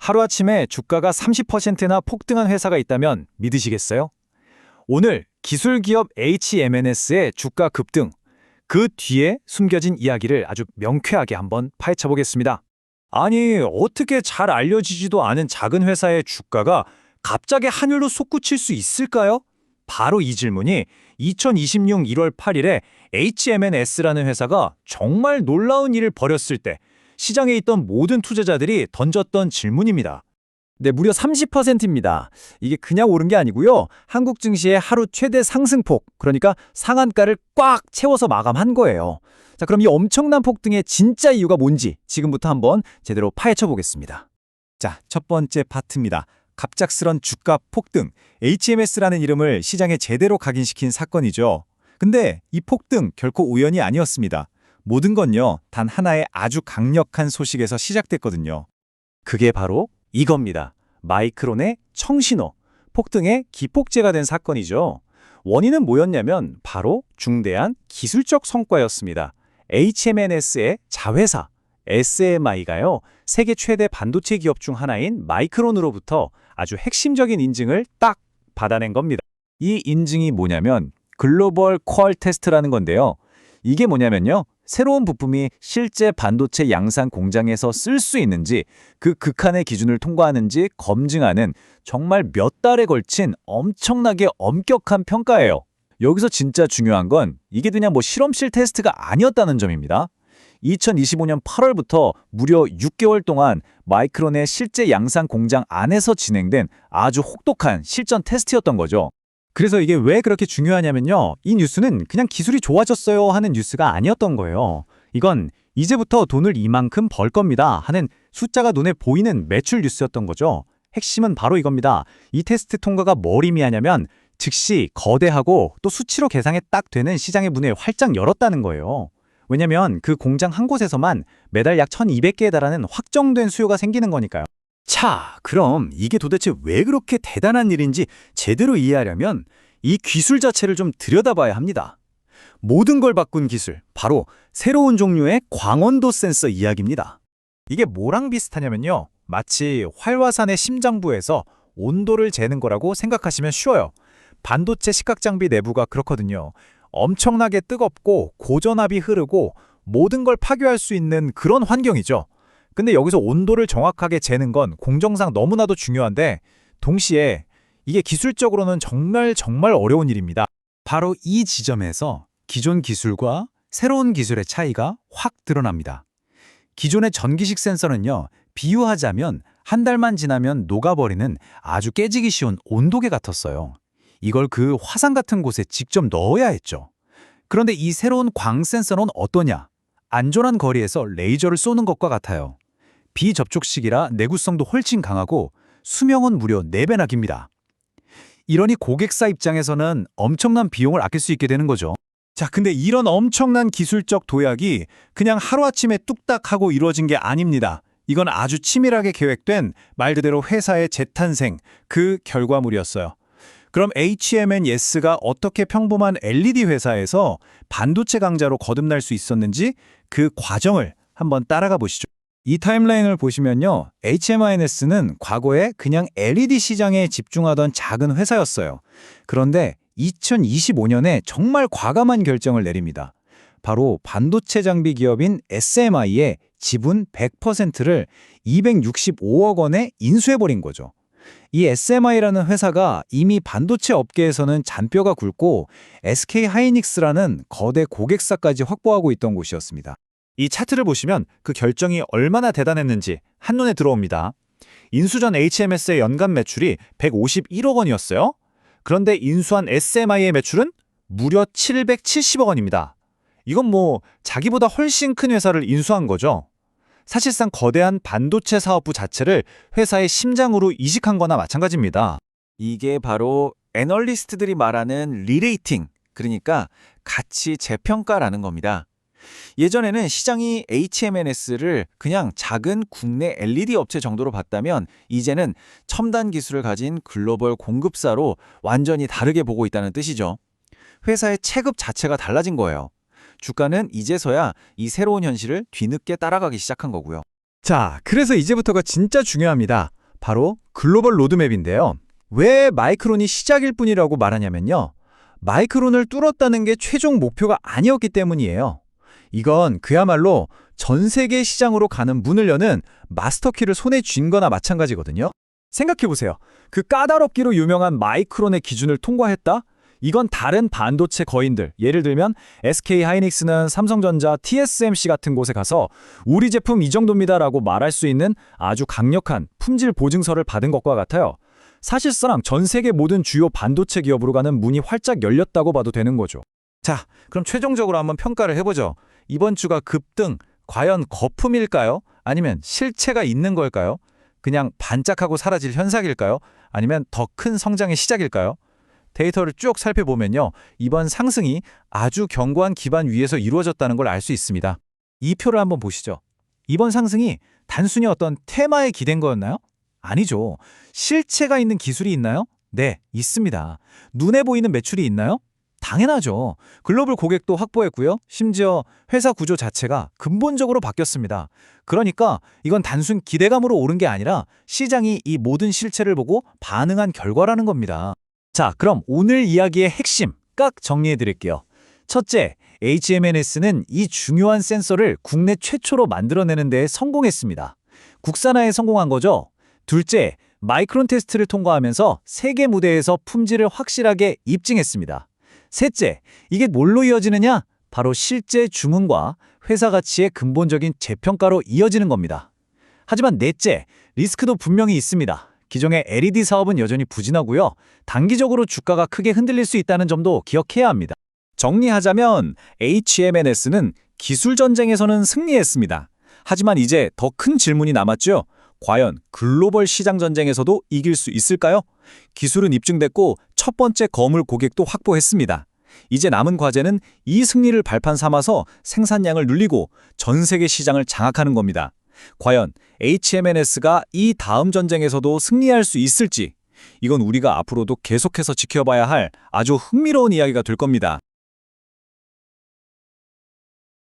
하루아침에 주가가 30%나 폭등한 회사가 있다면 믿으시겠어요? 오늘 기술기업 HMNS의 주가 급등, 그 뒤에 숨겨진 이야기를 아주 명쾌하게 한번 파헤쳐 보겠습니다. 아니, 어떻게 잘 알려지지도 않은 작은 회사의 주가가 갑자기 하늘로 솟구칠 수 있을까요? 바로 이 질문이 2026 1월 8일에 HMNS라는 회사가 정말 놀라운 일을 벌였을 때 시장에 있던 모든 투자자들이 던졌던 질문입니다. 네, 무려 30%입니다. 이게 그냥 오른 게 아니고요. 한국 증시의 하루 최대 상승폭, 그러니까 상한가를 꽉 채워서 마감한 거예요. 자, 그럼 이 엄청난 폭등의 진짜 이유가 뭔지 지금부터 한번 제대로 파헤쳐 보겠습니다. 자, 첫 번째 파트입니다. 갑작스런 주가 폭등, HMS라는 이름을 시장에 제대로 각인시킨 사건이죠. 근데 이 폭등 결코 우연이 아니었습니다. 모든 건요, 단 하나의 아주 강력한 소식에서 시작됐거든요. 그게 바로 이겁니다. 마이크론의 청신호, 폭등의 기폭제가 된 사건이죠. 원인은 뭐였냐면 바로 중대한 기술적 성과였습니다. HMNS의 자회사 SMI가요, 세계 최대 반도체 기업 중 하나인 마이크론으로부터 아주 핵심적인 인증을 딱 받아낸 겁니다. 이 인증이 뭐냐면 글로벌 퀄 테스트라는 건데요. 이게 뭐냐면요, 새로운 부품이 실제 반도체 양산 공장에서 쓸 수 있는지, 그 극한의 기준을 통과하는지 검증하는 정말 몇 달에 걸친 엄청나게 엄격한 평가예요. 여기서 진짜 중요한 건 이게 그냥 실험실 테스트가 아니었다는 점입니다. 2025년 8월부터 무려 6개월 동안 마이크론의 실제 양산 공장 안에서 진행된 아주 혹독한 실전 테스트였던 거죠. 그래서 이게 왜 그렇게 중요하냐면요, 이 뉴스는 그냥 기술이 좋아졌어요 하는 뉴스가 아니었던 거예요. 이건 이제부터 돈을 이만큼 벌 겁니다 하는 숫자가 눈에 보이는 매출 뉴스였던 거죠. 핵심은 바로 이겁니다. 이 테스트 통과가 뭘 의미하냐면 즉시 거대하고 또 수치로 계산이 딱 되는 시장의 문을 활짝 열었다는 거예요. 왜냐면 그 공장 한 곳에서만 매달 약 1200개에 달하는 확정된 수요가 생기는 거니까요. 자, 그럼 이게 도대체 왜 그렇게 대단한 일인지 제대로 이해하려면 이 기술 자체를 좀 들여다봐야 합니다. 모든 걸 바꾼 기술, 바로 새로운 종류의 광원도 센서 이야기입니다. 이게 뭐랑 비슷하냐면요, 마치 활화산의 심장부에서 온도를 재는 거라고 생각하시면 쉬워요. 반도체 시각장비 내부가 그렇거든요. 엄청나게 뜨겁고 고전압이 흐르고 모든 걸 파괴할 수 있는 그런 환경이죠. 근데 여기서 온도를 정확하게 재는 건 공정상 너무나도 중요한데 동시에 이게 기술적으로는 정말 어려운 일입니다. 바로 이 지점에서 기존 기술과 새로운 기술의 차이가 확 드러납니다. 기존의 전기식 센서는요, 비유하자면 한 달만 지나면 녹아버리는 아주 깨지기 쉬운 온도계 같았어요. 이걸 그 화산 같은 곳에 직접 넣어야 했죠. 그런데 이 새로운 광 센서는 어떠냐? 안전한 거리에서 레이저를 쏘는 것과 같아요. 비접촉식이라 내구성도 훨씬 강하고 수명은 무려 4배나 깁니다. 이러니 고객사 입장에서는 엄청난 비용을 아낄 수 있게 되는 거죠. 자, 근데 이런 엄청난 기술적 도약이 그냥 하루아침에 뚝딱 하고 이루어진 게 아닙니다. 이건 아주 치밀하게 계획된 말 그대로 회사의 재탄생, 그 결과물이었어요. 그럼 HMNS가 어떻게 평범한 LED 회사에서 반도체 강자로 거듭날 수 있었는지 그 과정을 한번 따라가 보시죠. 이 타임라인을 보시면요, HMNS는 과거에 그냥 LED 시장에 집중하던 작은 회사였어요. 그런데 2025년에 정말 과감한 결정을 내립니다. 바로 반도체 장비 기업인 SMI의 지분 100%를 265억 원에 인수해버린 거죠. 이 SMI라는 회사가 이미 반도체 업계에서는 잔뼈가 굵고 SK 하이닉스라는 거대 고객사까지 확보하고 있던 곳이었습니다. 이 차트를 보시면 그 결정이 얼마나 대단했는지 한눈에 들어옵니다. 인수 전 HMS의 연간 매출이 151억 원이었어요. 그런데 인수한 SMI의 매출은 무려 770억 원입니다. 이건 자기보다 훨씬 큰 회사를 인수한 거죠. 사실상 거대한 반도체 사업부 자체를 회사의 심장으로 이식한 거나 마찬가지입니다. 이게 바로 애널리스트들이 말하는 리레이팅, 그러니까 가치 재평가라는 겁니다. 예전에는 시장이 HMNS를 그냥 작은 국내 LED 업체 정도로 봤다면 이제는 첨단 기술을 가진 글로벌 공급사로 완전히 다르게 보고 있다는 뜻이죠. 회사의 체급 자체가 달라진 거예요. 주가는 이제서야 이 새로운 현실을 뒤늦게 따라가기 시작한 거고요. 자, 그래서 이제부터가 진짜 중요합니다. 바로 글로벌 로드맵인데요. 왜 마이크론이 시작일 뿐이라고 말하냐면요. 마이크론을 뚫었다는 게 최종 목표가 아니었기 때문이에요. 이건 그야말로 전 세계 시장으로 가는 문을 여는 마스터키를 손에 쥔 거나 마찬가지거든요. 생각해보세요. 그 까다롭기로 유명한 마이크론의 기준을 통과했다? 이건 다른 반도체 거인들, 예를 들면 SK 하이닉스는 삼성전자, TSMC 같은 곳에 가서 우리 제품 이 정도입니다라고 말할 수 있는 아주 강력한 품질 보증서를 받은 것과 같아요. 사실상 전 세계 모든 주요 반도체 기업으로 가는 문이 활짝 열렸다고 봐도 되는 거죠. 자, 그럼 최종적으로 한번 평가를 해보죠. 이번 주가 급등, 과연 거품일까요? 아니면 실체가 있는 걸까요? 그냥 반짝하고 사라질 현상일까요? 아니면 더 큰 성장의 시작일까요? 데이터를 쭉 살펴보면요. 이번 상승이 아주 견고한 기반 위에서 이루어졌다는 걸 알 수 있습니다. 이 표를 한번 보시죠. 이번 상승이 단순히 어떤 테마에 기댄 거였나요? 아니죠. 실체가 있는 기술이 있나요? 네, 있습니다. 눈에 보이는 매출이 있나요? 당연하죠. 글로벌 고객도 확보했고요. 심지어 회사 구조 자체가 근본적으로 바뀌었습니다. 그러니까 이건 단순 기대감으로 오른 게 아니라 시장이 이 모든 실체를 보고 반응한 결과라는 겁니다. 자, 그럼 오늘 이야기의 핵심 깍 정리해 드릴게요. 첫째, HMNS는 이 중요한 센서를 국내 최초로 만들어내는 데 성공했습니다. 국산화에 성공한 거죠. 둘째, 마이크론 테스트를 통과하면서 세계 무대에서 품질을 확실하게 입증했습니다. 셋째, 이게 뭘로 이어지느냐? 바로 실제 주문과 회사 가치의 근본적인 재평가로 이어지는 겁니다. 하지만 넷째, 리스크도 분명히 있습니다. 기존의 LED 사업은 여전히 부진하고요. 단기적으로 주가가 크게 흔들릴 수 있다는 점도 기억해야 합니다. 정리하자면 HMNS는 기술 전쟁에서는 승리했습니다. 하지만 이제 더 큰 질문이 남았죠. 과연 글로벌 시장 전쟁에서도 이길 수 있을까요? 기술은 입증됐고 첫 번째 거물 고객도 확보했습니다. 이제 남은 과제는 이 승리를 발판 삼아서 생산량을 늘리고 전 세계 시장을 장악하는 겁니다. 과연 HMNS가 이 다음 전쟁에서도 승리할 수 있을지, 이건 우리가 앞으로도 계속해서 지켜봐야 할 아주 흥미로운 이야기가 될 겁니다.